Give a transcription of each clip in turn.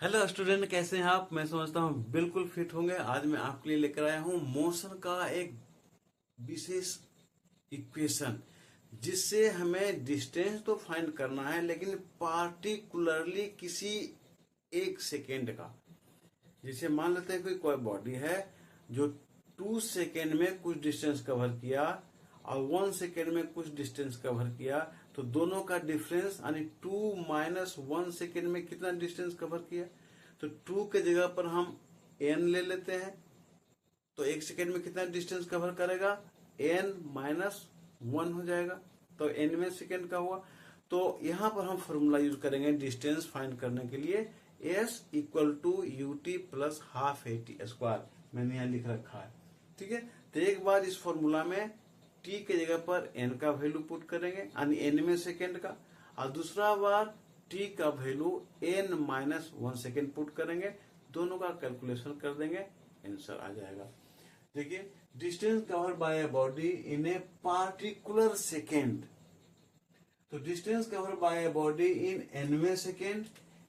Hello student, कैसे हैं आप? मैं समझता हूँ बिल्कुल फिट होंगे। आज मैं आपके लिए लेकर आया हूँ मोशन का एक विशेष इक्वेशन, जिससे हमें डिस्टेंस तो फाइंड करना है, लेकिन पार्टिकुलरली किसी एक सेकेंड का। जैसे मान लेते हैं कोई बॉडी है जो 2 सेकेंड में कुछ डिस्टेंस कवर किया और 1 सेकेंड में कुछ डिस्टेंस कवर किया, तो दोनों का डिफरेंस यानी 2 - 1 सेकेंड में कितना डिस्टेंस कवर किया। तो 2 के जगह पर हम n ले लेते हैं, तो 1 सेकेंड में कितना डिस्टेंस कवर करेगा, n - 1 हो जाएगा, तो nवें सेकेंड का हुआ। तो यहां पर हम फॉर्मूला यूज करेंगे डिस्टेंस फाइंड करने के लिए, s equal to ut plus half at²। मैंने यहाँ लिख रखा है, ठीक है। तो एक बार इस फॉर्मूला में t के जगह पर n का वैल्यू पुट करेंगे यानी nवें सेकेंड का, और दूसरा बार t का वैल्यू n - 1 सेकेंड पुट करेंगे, दोनों का कैलकुलेशन कर देंगे, आंसर आ जाएगा। देखिए, distance cover by a body in a particular second. तो distance cover by a body in nवें सेकेंड,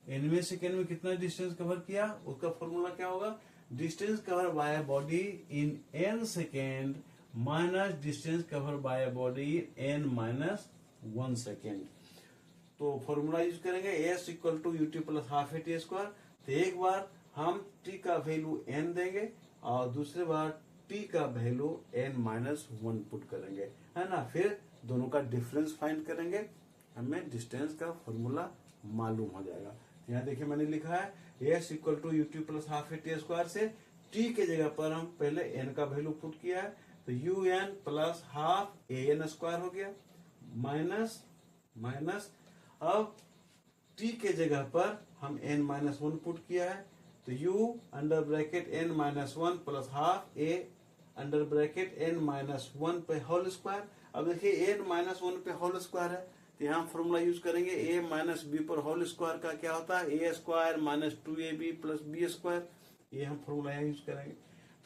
nवें सेकेंड में कितना डिस्टेंस कवर किया, उसका फॉर्मूला क्या होगा, distance cover by a body in n second minus distance cover by a body in n - 1 second. तो फॉर्मूला यूज करेंगे s equal to ut plus half at²। तो एक बार हम t का वैल्यू n देंगे और दूसरे बार t का वैल्यू n-1 पुट करेंगे, है ना। फिर दोनों का डिफरेंस फाइंड करेंगे, हमें डिस्टेंस का फॉर्मूला मालूम हो जाएगा। यहाँ देखिए मैंने लिखा है s equal to ut plus half at² से t के जगह पर हम पहले n का वैल्यू पुट किया है, तो un प्लस हाफ an² हो गया, माइनस अब t के जगह पर हम n-1 पुट किया है, तो u under bracket n-1 plus half a under bracket n-1 पे होल स्क्वायर। अब देखिए n-1 पे होल स्क्वायर है, तो यहाँ फॉर्मूला यूज करेंगे a माइनस बी पर होल स्क्वायर का क्या होता है, a² minus 2ab plus b²। ये हम फॉर्मूला यहाँ यूज करेंगे,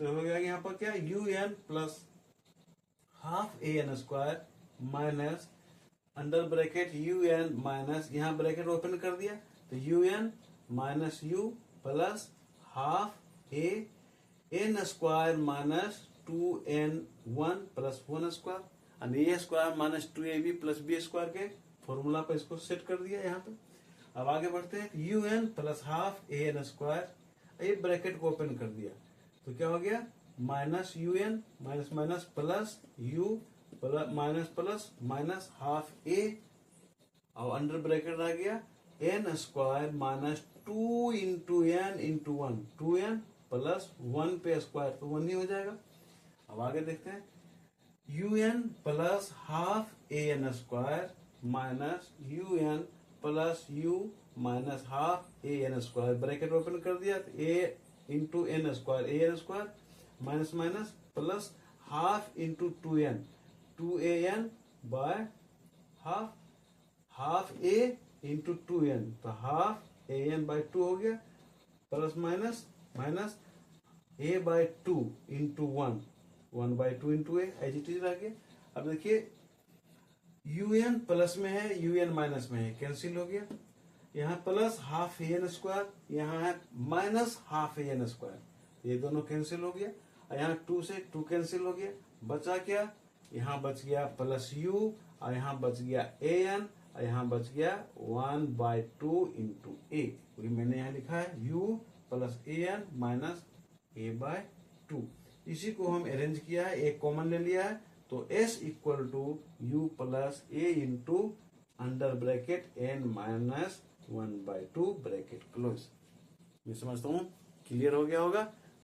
तो हो गया यहाँ पर क्या, un plus half an² minus under bracket un minus, यहाँ ब्रैकेट ओपन कर दिया, तो un minus u plus half a n² minus 2n1 plus 1² a² minus 2ab plus b² के फॉर्मूला पर इसको सेट कर दिया यहाँ पे। अब आगे बढ़ते हैं, un प्लस हाफ an², ये ब्रैकेट को ओपन कर दिया, तो क्या हो गया, minus un minus minus plus u minus plus minus half a, और अंडर ब्रैकेट आ गया n² minus 2 into n into 1, 2n plus 1 पे स्क्वायर, तो 1 ही हो जाएगा। अब आगे देखते हैं, un plus half an² minus un plus u minus half an², bracket open कर दिया, तो a into n² minus minus plus half into 2n, 2an by half a into 2n, तो हाफ an बाय 2 हो गया, plus minus minus a by 2 into 1 by 2 into a, as it is रह गया। अब देखिए un प्लस में है, un minus में है, कैंसिल हो गया, यहाँ प्लस हाफ an², यहाँ है माइनस हाफ an², ये दोनों कैंसिल हो गया, और यहाँ 2 से 2 कैंसिल हो गया, बचा क्या, यहाँ बच गया प्लस u, और यहाँ बच गया an, और यहाँ बच गया 1/2 इंटू a, वही मैंने यहाँ लिखा है u plus an minus a/2। इसी को हम अरेंज किया है, एक कॉमन ले लिया है, तो s equal to u plus a into under bracket n-1/2 bracket close. मैं समझता हूँ क्लियर हो गया होगा।